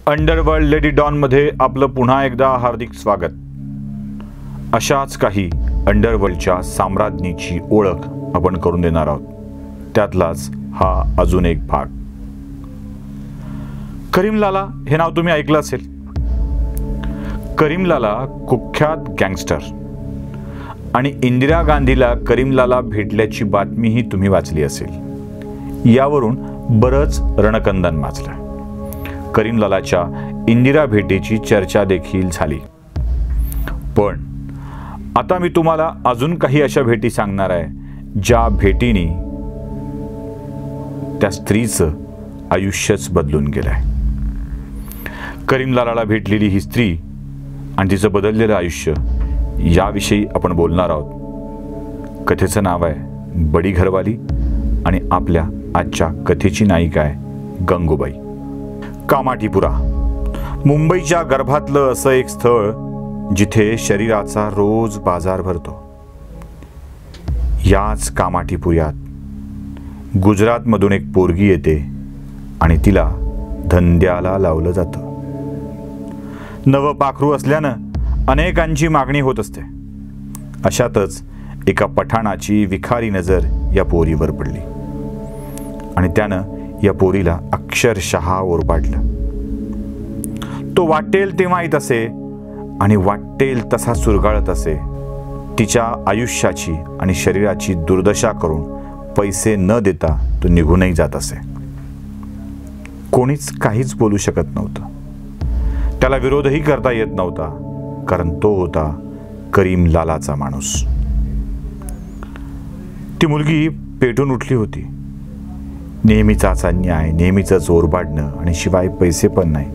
Underworld lady डॉनमध्ये आपलं पुन्हा एकदा हार्दिक स्वागत. अशाच काही अंडरवर्ल्डच्या साम्राज्ञीची ओळख आपण करून देणार आहोत. त्यातलाच हा अजून एक भाग. करीम लाला हे नाव तुम्ही ऐकलं असेल. करीम लाला कुख्यात गँगस्टर आणि इंदिरा गांधीला करीम लाला भेटल्याची बातमीही तुम्ही वाचली असेल. यावरून बरंच रणकंदन माजलं. करीम लालाच्या इंदिरा भेटीची चर्चा देखील झाली. पण आता मी तुम्हाला अजून काही अशा भेटी सांगणार आहे ज्या भेटीने त्या स्त्रीचं आयुष्यच बदलून गेलंय. करीम लालाला भेटलेली ही स्त्री आणि तिचं बदललेलं आयुष्य याविषयी आपण बोलणार आहोत. कथेचं नाव आहे बडी घरवाली आणि आपल्या आजच्या कथेची नायिका आहे गंगूबाई. कामाठीपुरा मुंबईच्या गर्भातलं असं एक स्थळ जिथे शरीराचा रोज बाजार भरतो. याच कामाठीपुऱ्यात गुजरातमधून एक पोरगी येते आणि तिला धंद्याला लावलं जातं. नवं पाखरू असल्यानं अनेकांची मागणी होत असते. अशातच एका पठाणाची विखारी नजर या पोरीवर पडली आणि त्यानं या पोरीला अक्षरशः ओरबाडलं. तो वाटेल तेव्हा येत असे आणि वाटेल तसा चुरगाळत असे. तिच्या आयुष्याची आणि शरीराची दुर्दशा करून पैसे न देता तो निघूनही जात असे. कोणीच काहीच बोलू शकत नव्हतं. त्याला विरोधही करता येत नव्हता, कारण तो होता करीम लालाचा माणूस. ती मुलगी पेटून उठली होती. नेहमीचाच अन्याय, नेहमीच ओरबाडणं आणि शिवाय पैसे पण नाही.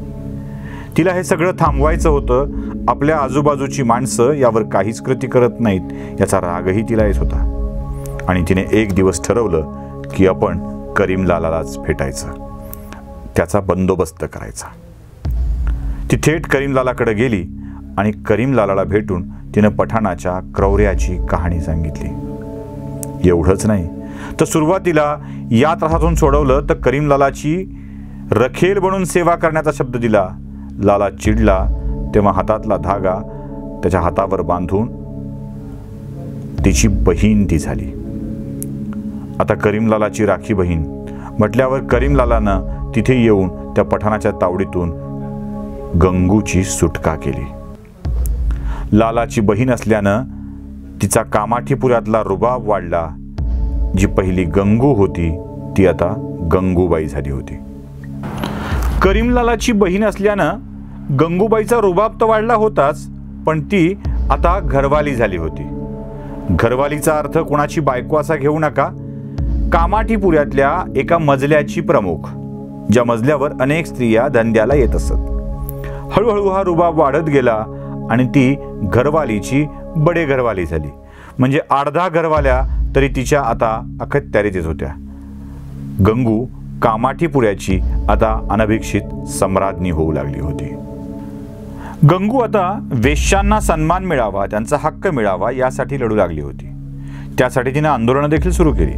तिला हे सगळं थांबवायचं होतं. आपल्या आजूबाजूची माणसं यावर काहीच कृती करत नाहीत याचा रागही तिला येत होता. आणि तिने एक दिवस ठरवलं की आपण करीम लालालाच भेटायचं, त्याचा बंदोबस्त करायचा. ती थेट करीम लालाकडे गेली आणि करीम लालाला भेटून तिनं पठाणाच्या क्रौर्याची कहाणी सांगितली. एवढंच नाही तर सुरुवातीला या त्रासातून सोडवलं तर करीम लालाची रखेल बनून सेवा करण्याचा शब्द दिला. लाला चिडला तेव्हा हातातला धागा त्याच्या हातावर बांधून तिची बहीण ती झाली. आता करीम लालाची राखी बहीण म्हटल्यावर करीम लालानं तिथे येऊन त्या पठाणाच्या तावडीतून गंगूची सुटका केली. लालाची बहीण असल्यानं तिचा कामाठीपुऱ्यातला रुबाब वाढला. जी पहिली गंगू होती ती आता गंगूबाई झाली होती. करीम लालाची बहीण असल्यानं गंगूबाईचा रुबाब तर वाढला होताच, पण ती आता घरवाली झाली होती. घरवालीचा अर्थ कोणाची बायको असा घेऊ नका. कामाठीपुऱ्यातल्या एका मजल्याची प्रमुख, ज्या मजल्यावर अनेक स्त्रिया धंद्याला येत असत. हळूहळू हा रुबाब वाढत गेला आणि ती घरवालीची बडे घरवाली झाली. म्हणजे 8-10 घरवाल्या तरी तिच्या आता अखत्यारीत येत होत्या. गंगू कामाठीपुऱ्याची आता अनभिक्षित सम्राज्ञी होऊ लागली होती. गंगू आता वेश्यांना सन्मान मिळावा, त्यांचा हक्क मिळावा यासाठी लढू लागली होती. त्यासाठी तिने आंदोलन देखील सुरू केली.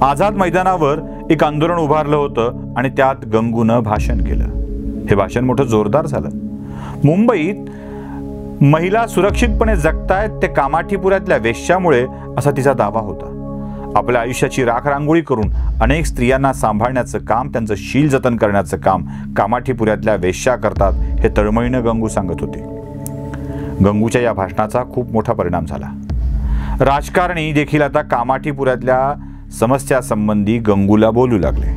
आझाद मैदानावर एक आंदोलन उभारलं होतं आणि त्यात गंगूनं भाषण केलं. हे भाषण मोठं जोरदार झालं. मुंबईत महिला सुरक्षितपणे जगतायत ते कामाठीपुऱ्यातल्या वेश्यामुळे असा तिचा दावा होता. आपल्या आयुष्याची राखरांगोळी करून अनेक स्त्रियांना सांभाळण्याचं काम, त्यांचं शील जतन करण्याचं काम कामाठीपुऱ्यातल्या वेश्या करतात हे तळमळीनं गंगू सांगत होती. गंगूच्या या भाषणाचा खूप मोठा परिणाम झाला. राजकारणी देखील आता कामाठीपुऱ्यातल्या समस्यासंबंधी गंगूला बोलू लागले.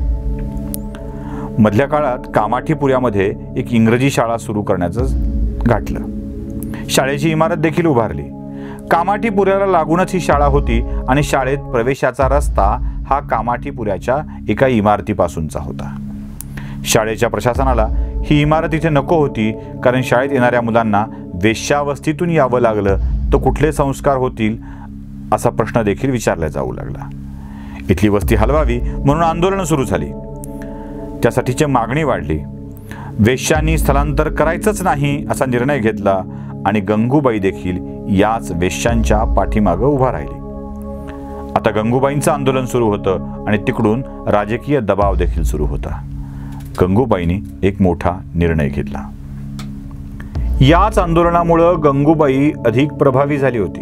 मधल्या काळात कामाठीपुऱ्यामध्ये एक इंग्रजी शाळा सुरू करण्याचं गाठलं. शाळेची इमारत देखील उभारली. कामाठीपुऱ्याला लागूनच ही शाळा होती आणि शाळेत प्रवेशाचा रस्ता हा कामाठीपुऱ्याच्या एका इमारतीपासूनचा होता. शाळेच्या प्रशासनाला ही इमारत इथे नको होती, कारण शाळेत येणाऱ्या मुलांना वेश्यावस्थेतून यावं लागलं तर कुठले संस्कार होतील असा प्रश्न देखील विचारला जाऊ लागला. इथली वस्ती हलवावी म्हणून आंदोलन सुरू झाली. त्यासाठीची मागणी वाढली. वेश्यांनी स्थलांतर करायचंच नाही असा निर्णय घेतला आणि गंगूबाई देखील याच वेश्यांच्या पाठीमागं उभा राहिली. आता गंगूबाईंचं आंदोलन सुरू होतं आणि तिकडून राजकीय दबाव देखील सुरू होता. गंगूबाईंनी एक मोठा निर्णय घेतला. याच आंदोलनामुळे गंगूबाई अधिक प्रभावी झाली होती.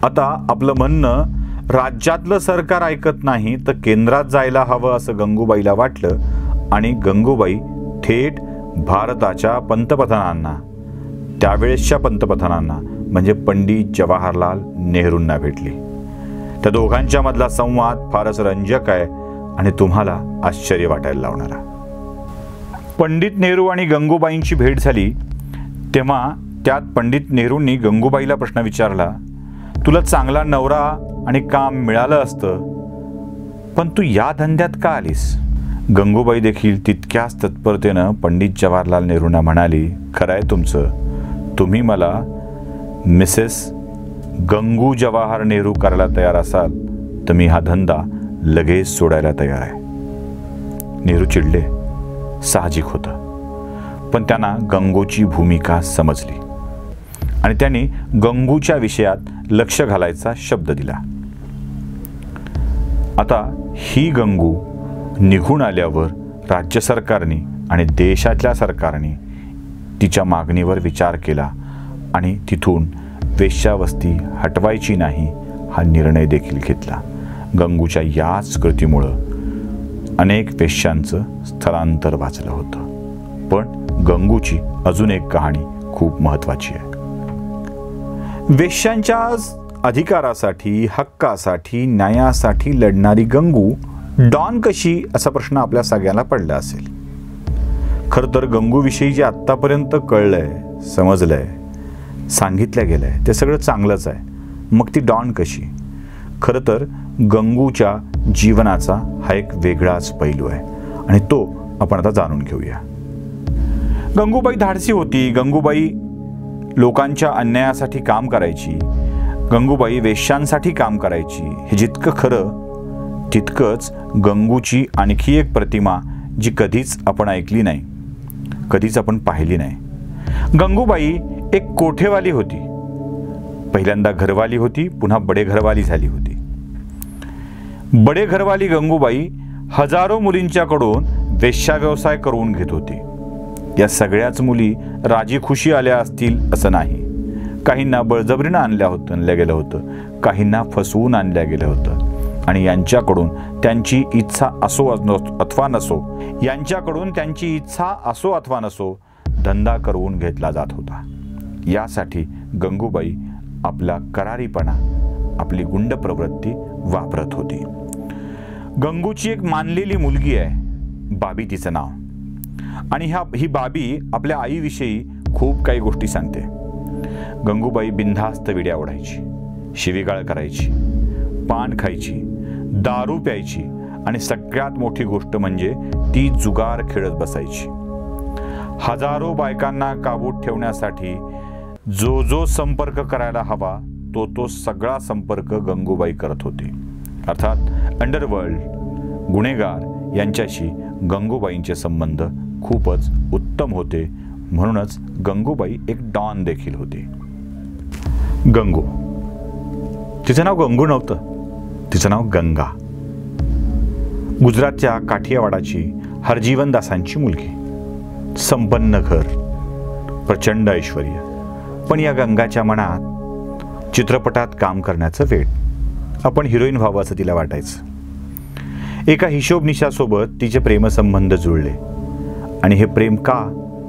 आता आपलं म्हणणं राज्यातलं सरकार ऐकत नाही तर केंद्रात जायला हवं असं गंगूबाईला वाटलं आणि गंगूबाई थेट भारताच्या पंतप्रधानांना, त्यावेळेसच्या पंतप्रधानांना म्हणजे पंडित जवाहरलाल नेहरूंना भेटली. त्या दोघांच्या मधला संवाद फारच रंजक आहे आणि तुम्हाला आश्चर्य वाटायला लावणारा. पंडित नेहरू आणि गंगूबाईंची भेट झाली तेव्हा त्यात पंडित नेहरूंनी गंगूबाईला प्रश्न विचारला, तुला चांगला नवरा आणि काम मिळालं असतं पण तू या धंद्यात का आलीस? गंगूबाई देखील तितक्याच तत्परतेनं पंडित जवाहरलाल नेहरूंना म्हणाली, खरं आहे तुमचं, तुम्ही मला मिसेस गंगू जवाहर नेहरू करायला तयार असाल तर मी हा धंदा लगेच सोडायला तयार आहे. नेहरू चिडले, साहजिक होतं, पण त्यांना गंगूची भूमिका समजली आणि त्यांनी गंगूच्या विषयात लक्ष घालायचा शब्द दिला. आता ही गंगू निघून आल्यावर राज्य सरकारने आणि देशातल्या सरकारने तिच्या मागणीवर विचार केला आणि तिथून वेश्यावस्ती हटवायची नाही हा निर्णय देखील घेतला. गंगूच्या याच कृतीमुळं अनेक वेश्यांचं स्थलांतर वाचलं होतं. पण गंगूची अजून एक कहाणी खूप महत्त्वाची आहे. वेश्यांच्या अधिकारासाठी, हक्कासाठी, न्यायासाठी लढणारी गंगू डॉन कशी असा प्रश्न आपल्या सगळ्यांना पडला असेल. खरं तर गंगूविषयी जे आत्तापर्यंत कळलंय, समजलंय, सांगितलं गेलंय ते सगळं चांगलंच आहे. मग ती डॉन कशी? खरं तर गंगूच्या जीवनाचा हा एक वेगळाच पैलू आहे आणि तो आपण आता जाणून घेऊया. गंगूबाई धाडसी होती. गंगूबाई लोकांच्या अन्यायासाठी काम करायची. गंगूबाई वेश्यांसाठी काम करायची. हे जितकं खरं तितकंच गंगूची आणखी एक प्रतिमा जी कधीच आपण ऐकली नाही, कधीच आपण पाहिली नाही. गंगूबाई एक कोठेवाली होती. पहिल्यांदा घरवाली होती, पुन्हा बडे घरवाली झाली होती. बडे घरवाली गंगूबाई हजारो मुलींच्याकडून वेश्या व्यवसाय करून घेत होती. या सगळ्याच मुली राजी खुशी आल्या असतील असं नाही. काहींना बळजबरीनं आणल्या गेलं होतं, काहींना फसवून आणल्या गेलं होतं आणि यांच्याकडून त्यांची इच्छा असो अथवा नसो धंदा करून घेतला जात होता. यासाठी गंगूबाई आपला करारीपणा, आपली गुंड प्रवृत्ती वापरत होती. गंगूची एक मानलेली मुलगी आहे, बाबी तिचं नाव, आणि ही बाबी आपल्या आईविषयी खूप काही गोष्टी सांगते. गंगूबाई बिनधास्त विड्या ओढायची, शिवीगाळ करायची, पान खायची, दारू प्यायची आणि सगळ्यात मोठी गोष्ट म्हणजे ती जुगार खेळत बसायची. हजारो बायकांना काबूत ठेवण्यासाठी जो संपर्क करायला हवा तो सगळा संपर्क गंगूबाई करत होती. अर्थात अंडरवर्ल्ड, गुन्हेगार यांच्याशी गंगूबाईंचे संबंध खूपच उत्तम होते. म्हणूनच गंगूबाई एक डॉन देखील होती. गंगू, तिचं नाव गंगू नव्हतं, तिचं नाव गंगा. गुजरातच्या काठियावाडाची हरजीवन दासांची मुलगी. संपन्न घर, प्रचंड ऐश्वर्य. पण या गंगाच्या मनात चित्रपटात काम करण्याचं वेड. आपण हिरोईन व्हावं असं तिला वाटायचं. एका हिशोबनिशासोबत तिचे प्रेमसंबंध जुळले आणि हे प्रेम का,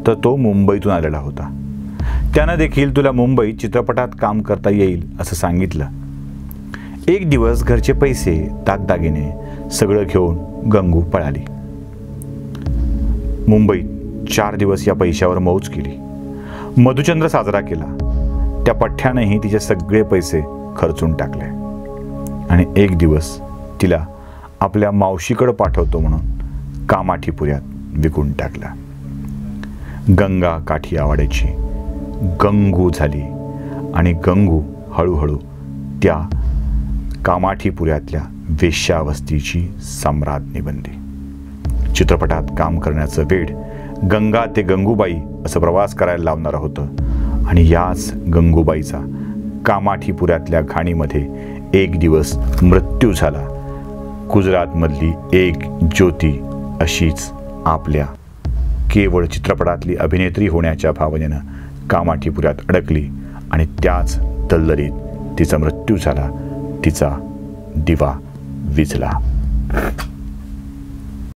तर तो मुंबईतून आलेला होता. त्यानं देखील तुला मुंबईत चित्रपटात काम करता येईल असं सांगितलं. एक दिवस घरचे पैसे, दागदागिने सगळं घेऊन गंगू पळाली. मुंबईत 4 दिवस या पैशावर मौज केली. मधुचंद्र साजरा केला. त्या पठ्ठ्यानेही तिचे सगळे पैसे खर्चून टाकले आणि एक दिवस तिला आपल्या मावशीकडे पाठवतो म्हणून कामाठीपुऱ्यात विकून टाकला. गंगा काठियावाड्याची गंगू झाली आणि गंगू हळूहळू त्या कामाठीपुऱ्यातल्या वेश्यावस्तीची सम्राज्ञी बनली. चित्रपटात काम करण्याचं वेड गंगा ते गंगूबाई असं प्रवास करायला लावणारं होतं आणि याच गंगूबाईचा कामाठीपुऱ्यातल्या घाणीमध्ये एक दिवस मृत्यू झाला. गुजरातमधली एक ज्योती अशीच आपल्या केवळ चित्रपटातली अभिनेत्री होण्याच्या भावनेनं कामाठीपुऱ्यात अडकली आणि त्याच दलदलीत तिचा मृत्यू झाला. तिचा दिवा विझला.